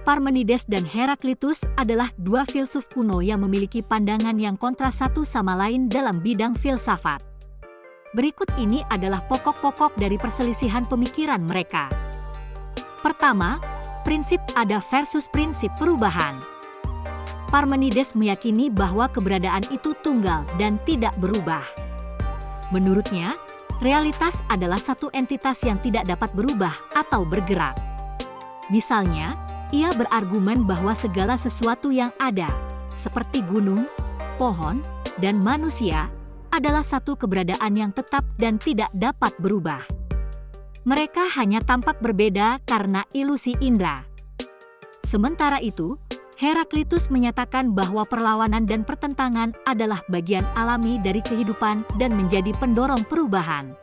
Parmenides dan Heraklitus adalah dua filsuf kuno yang memiliki pandangan yang kontras satu sama lain dalam bidang filsafat. Berikut ini adalah pokok-pokok dari perselisihan pemikiran mereka. Pertama, prinsip ada versus prinsip perubahan. Parmenides meyakini bahwa keberadaan itu tunggal dan tidak berubah. Menurutnya, realitas adalah satu entitas yang tidak dapat berubah atau bergerak. Misalnya, ia berargumen bahwa segala sesuatu yang ada, seperti gunung, pohon, dan manusia, adalah satu keberadaan yang tetap dan tidak dapat berubah. Mereka hanya tampak berbeda karena ilusi indera. Sementara itu, Heraklitus menyatakan bahwa perlawanan dan pertentangan adalah bagian alami dari kehidupan dan menjadi pendorong perubahan.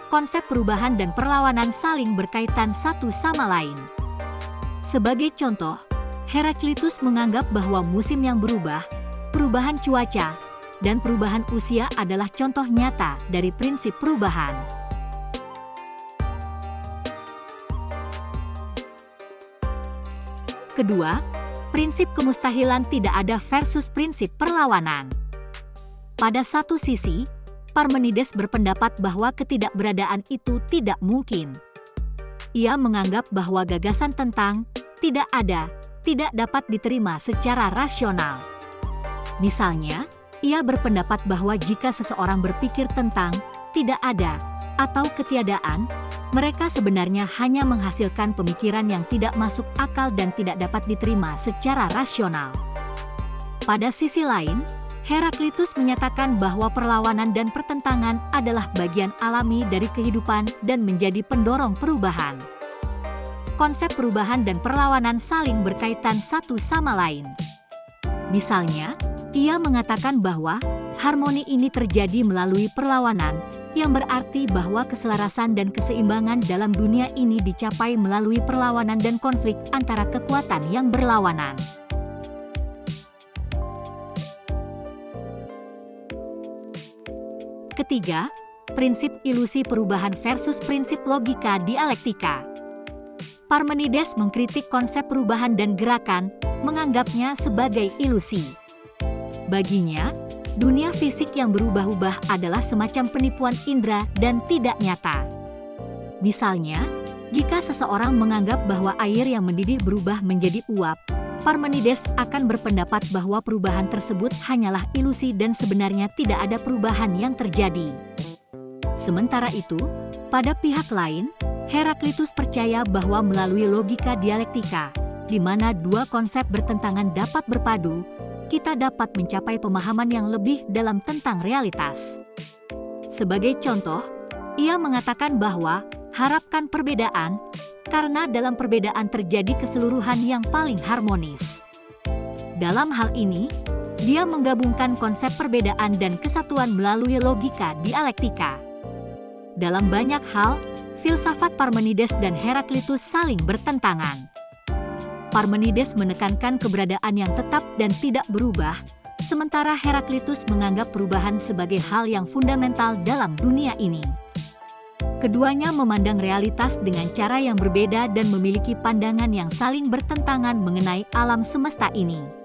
Konsep perubahan dan perlawanan saling berkaitan satu sama lain. Sebagai contoh, Heraklitus menganggap bahwa musim yang berubah, perubahan cuaca, dan perubahan usia adalah contoh nyata dari prinsip perubahan. Kedua, prinsip kemustahilan tidak ada versus prinsip perlawanan. Pada satu sisi, Parmenides berpendapat bahwa ketidakberadaan itu tidak mungkin. Ia menganggap bahwa gagasan tentang tidak ada tidak dapat diterima secara rasional. Misalnya, ia berpendapat bahwa jika seseorang berpikir tentang tidak ada atau ketiadaan, mereka sebenarnya hanya menghasilkan pemikiran yang tidak masuk akal dan tidak dapat diterima secara rasional. Pada sisi lain, Heraklitus menyatakan bahwa perlawanan dan pertentangan adalah bagian alami dari kehidupan dan menjadi pendorong perubahan. Konsep perubahan dan perlawanan saling berkaitan satu sama lain. Misalnya, ia mengatakan bahwa harmoni ini terjadi melalui perlawanan, yang berarti bahwa keselarasan dan keseimbangan dalam dunia ini dicapai melalui perlawanan dan konflik antara kekuatan yang berlawanan. Ketiga, prinsip ilusi perubahan versus prinsip logika dialektika. Parmenides mengkritik konsep perubahan dan gerakan, menganggapnya sebagai ilusi. Baginya, dunia fisik yang berubah-ubah adalah semacam penipuan indera dan tidak nyata. Misalnya, jika seseorang menganggap bahwa air yang mendidih berubah menjadi uap, Parmenides akan berpendapat bahwa perubahan tersebut hanyalah ilusi dan sebenarnya tidak ada perubahan yang terjadi. Sementara itu, pada pihak lain, Heraklitus percaya bahwa melalui logika dialektika, di mana dua konsep bertentangan dapat berpadu, kita dapat mencapai pemahaman yang lebih dalam tentang realitas. Sebagai contoh, ia mengatakan bahwa harapkan perbedaan, karena dalam perbedaan terjadi keseluruhan yang paling harmonis. Dalam hal ini, dia menggabungkan konsep perbedaan dan kesatuan melalui logika dialektika. Dalam banyak hal, filsafat Parmenides dan Heraklitus saling bertentangan. Parmenides menekankan keberadaan yang tetap dan tidak berubah, sementara Heraklitus menganggap perubahan sebagai hal yang fundamental dalam dunia ini. Keduanya memandang realitas dengan cara yang berbeda dan memiliki pandangan yang saling bertentangan mengenai alam semesta ini.